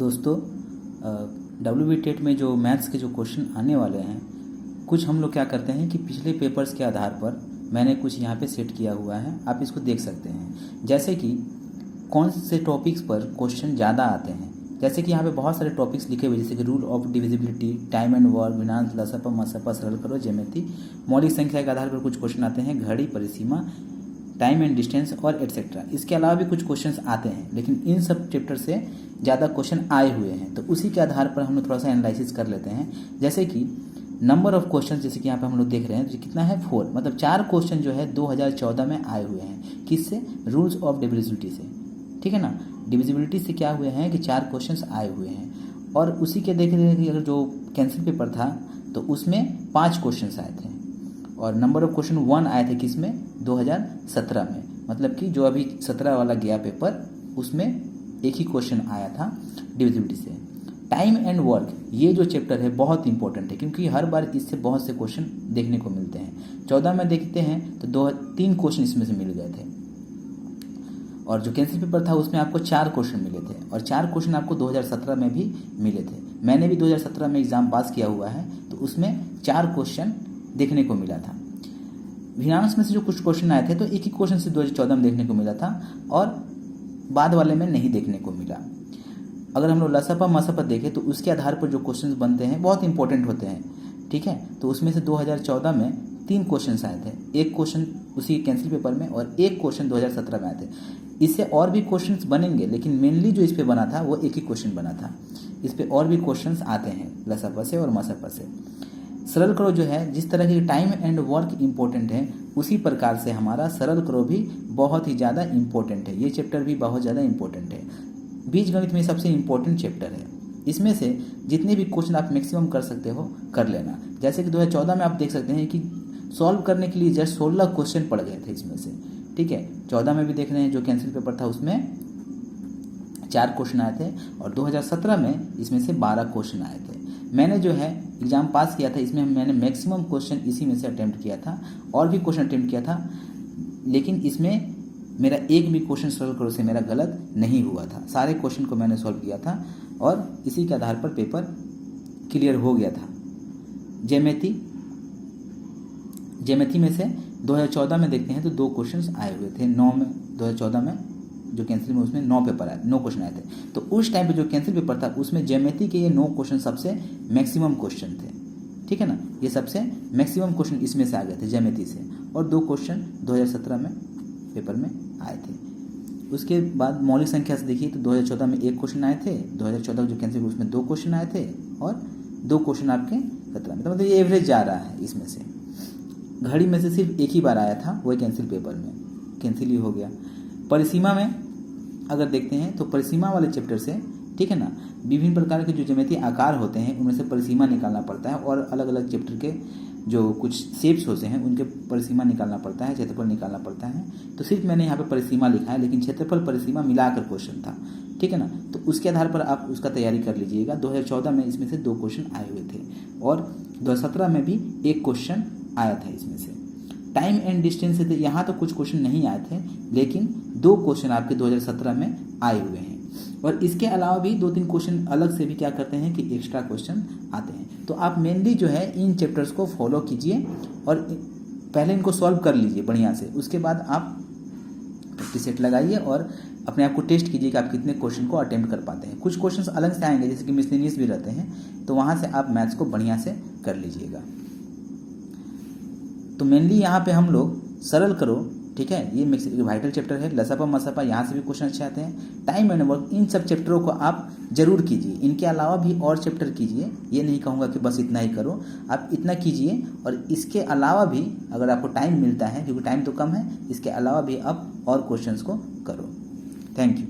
दोस्तों WBTET में जो मैथ्स के जो क्वेश्चन आने वाले हैं, कुछ हम लोग क्या करते हैं कि पिछले पेपर्स के आधार पर मैंने कुछ यहाँ पे सेट किया हुआ है, आप इसको देख सकते हैं। जैसे कि कौन से टॉपिक्स पर क्वेश्चन ज़्यादा आते हैं। जैसे कि यहाँ पे बहुत सारे टॉपिक्स लिखे हुए, जैसे कि rule of divisibility, time and work, विनाश, लसपा, मसपा, सरल करो, ज्योमेट्री, मौलिक संख्या के आधार पर कुछ क्वेश्चन आते हैं, घड़ी, परिसीमा, टाइम एंड डिस्टेंस और एटसेट्रा। इसके अलावा भी कुछ क्वेश्चंस आते हैं, लेकिन इन सब चैप्टर से ज़्यादा क्वेश्चन आए हुए हैं, तो उसी के आधार पर हम लोग थोड़ा सा एनालिसिस कर लेते हैं। जैसे कि नंबर ऑफ क्वेश्चन, जैसे कि यहाँ पे हम लोग देख रहे हैं, तो कितना है 4, मतलब 4 क्वेश्चन जो है 2014 में आए हुए हैं। किससे? रूल्स ऑफ डिविजिबिलिटी से, ठीक है ना। डिविजिबिलिटी से क्या हुए हैं कि 4 क्वेश्चंस आए हुए हैं। और उसी के देख रहे हैं कि अगर जो कैंसिल पेपर था तो उसमें 5 क्वेश्चंस आए थे, और नंबर ऑफ क्वेश्चन 1 आए थे किसमें? 2017 में। मतलब कि जो अभी 17 वाला गया पेपर, उसमें एक ही क्वेश्चन आया था डिविजिबिलिटी से। टाइम एंड वर्क, ये जो चैप्टर है बहुत इंपॉर्टेंट है, क्योंकि हर बार इससे बहुत से क्वेश्चन देखने को मिलते हैं। 14 में देखते हैं तो 3 क्वेश्चन इसमें से मिल गए थे, और जो कैंसिल पेपर था उसमें आपको 4 क्वेश्चन मिले थे, और 4 क्वेश्चन आपको 2017 में भी मिले थे। मैंने भी 2017 में एग्ज़ाम पास किया हुआ है, तो उसमें 4 क्वेश्चन देखने को मिला था। विनाश में से जो कुछ क्वेश्चन आए थे तो एक ही क्वेश्चन से 2014 में देखने को मिला था, और बाद वाले में नहीं देखने को मिला। अगर हम लोग लसपा मसपा देखें तो उसके आधार पर जो क्वेश्चन बनते हैं बहुत इंपॉर्टेंट होते हैं, ठीक है। तो उसमें से 2014 में 3 क्वेश्चन आए थे, एक क्वेश्चन उसी कैंसिल पेपर में और एक क्वेश्चन 2017 में आए थे। इससे और भी क्वेश्चंस बनेंगे, लेकिन मेनली जो इस पे बना था वो एक ही क्वेश्चन बना था। इस पे और भी क्वेश्चंस आते हैं लसपा से और मसपा से। सरल करो जो है, जिस तरह की टाइम एंड वर्क इंपॉर्टेंट है, उसी प्रकार से हमारा सरल करो भी बहुत ही ज़्यादा इंपॉर्टेंट है। ये चैप्टर भी बहुत ज़्यादा इंपॉर्टेंट है, बीजगणित में सबसे इंपॉर्टेंट चैप्टर है। इसमें से जितने भी क्वेश्चन आप मैक्सिमम कर सकते हो कर लेना। जैसे कि 2014 में आप देख सकते हैं कि सॉल्व करने के लिए जस्ट 16 क्वेश्चन पड़ गए थे इसमें से, ठीक है। 14 में भी देख रहे हैं जो कैंसिल पेपर था उसमें 4 क्वेश्चन आए थे, और 2017 में इसमें से 12 क्वेश्चन आए थे। मैंने जो है एग्ज़ाम पास किया था, इसमें मैंने मैक्सिमम क्वेश्चन इसी में से अटेम्प्ट किया था, और भी क्वेश्चन अटेम्प्ट किया था, लेकिन इसमें मेरा एक भी क्वेश्चन सॉल्व करो से मेरा गलत नहीं हुआ था। सारे क्वेश्चन को मैंने सॉल्व किया था, और इसी के आधार पर पेपर क्लियर हो गया था। ज्योमेट्री में से 2014 में देखते हैं तो 2 क्वेश्चंस आए हुए थे। 9 में 2014 में जो कैंसिल में उसमें 9 पेपर आए, 9 क्वेश्चन आए थे। तो उस टाइम पे जो कैंसिल पेपर था उसमें ज्योमेट्री के ये 9 क्वेश्चन सबसे मैक्सिमम क्वेश्चन थे, ठीक है ना। ये सबसे मैक्सिमम क्वेश्चन इसमें से आ गए थे ज्योमेट्री से, और 2 क्वेश्चन 2017 में पेपर में आए थे। उसके बाद मौलिक संख्या से देखिए तो 2014 में 1 क्वेश्चन आए थे, 2014 जो कैंसिल उसमें 2 क्वेश्चन आए थे, और 2 क्वेश्चन आपके 17 में। तो मतलब ये एवरेज जा रहा है इसमें से। घड़ी में से सिर्फ एक ही बार आया था, वही कैंसिल पेपर में, कैंसिल ही हो गया। परिसीमा में अगर देखते हैं तो परिसीमा वाले चैप्टर से, ठीक है ना, विभिन्न प्रकार के जो ज्यामितीय आकार होते हैं उनमें से परिसीमा निकालना पड़ता है, और अलग अलग चैप्टर के जो कुछ शेप्स होते हैं उनके परिसीमा निकालना पड़ता है, क्षेत्रफल निकालना पड़ता है। तो सिर्फ मैंने यहाँ पे परिसीमा लिखा है, लेकिन क्षेत्रफल परिसीमा मिलाकर क्वेश्चन था, ठीक है ना। तो उसके आधार पर आप उसका तैयारी कर लीजिएगा। 2014 में इसमें से 2 क्वेश्चन आए हुए थे, और 2017 में भी 1 क्वेश्चन आया था इसमें से। टाइम एंड डिस्टेंस से यहाँ तो कुछ क्वेश्चन नहीं आए थे, लेकिन 2 क्वेश्चन आपके 2017 में आए हुए हैं, और इसके अलावा भी 2-3 क्वेश्चन अलग से भी क्या करते हैं कि एक्स्ट्रा क्वेश्चन आते हैं। तो आप मेनली जो है इन चैप्टर्स को फॉलो कीजिए, और पहले इनको सॉल्व कर लीजिए बढ़िया से। उसके बाद आप प्रैक्टिस सेट लगाइए और अपने आप को टेस्ट कीजिए कि आप कितने क्वेश्चन को अटेम्प्ट कर पाते हैं। कुछ क्वेश्चन अलग से आएंगे, जैसे कि मिसलेनियस भी रहते हैं, तो वहाँ से आप मैथ्स को बढ़िया से कर लीजिएगा। तो मेनली यहाँ पे हम लोग सरल करो, ठीक है, ये वाइटल चैप्टर है। लसपा मसपा यहाँ से भी क्वेश्चन अच्छे आते हैं। टाइम एंड वर्क, इन सब चैप्टरों को आप जरूर कीजिए। इनके अलावा भी और चैप्टर कीजिए, ये नहीं कहूँगा कि बस इतना ही करो, आप इतना कीजिए। और इसके अलावा भी अगर आपको टाइम मिलता है, क्योंकि टाइम तो कम है, इसके अलावा भी आप और क्वेश्चंस को करो। Thank you.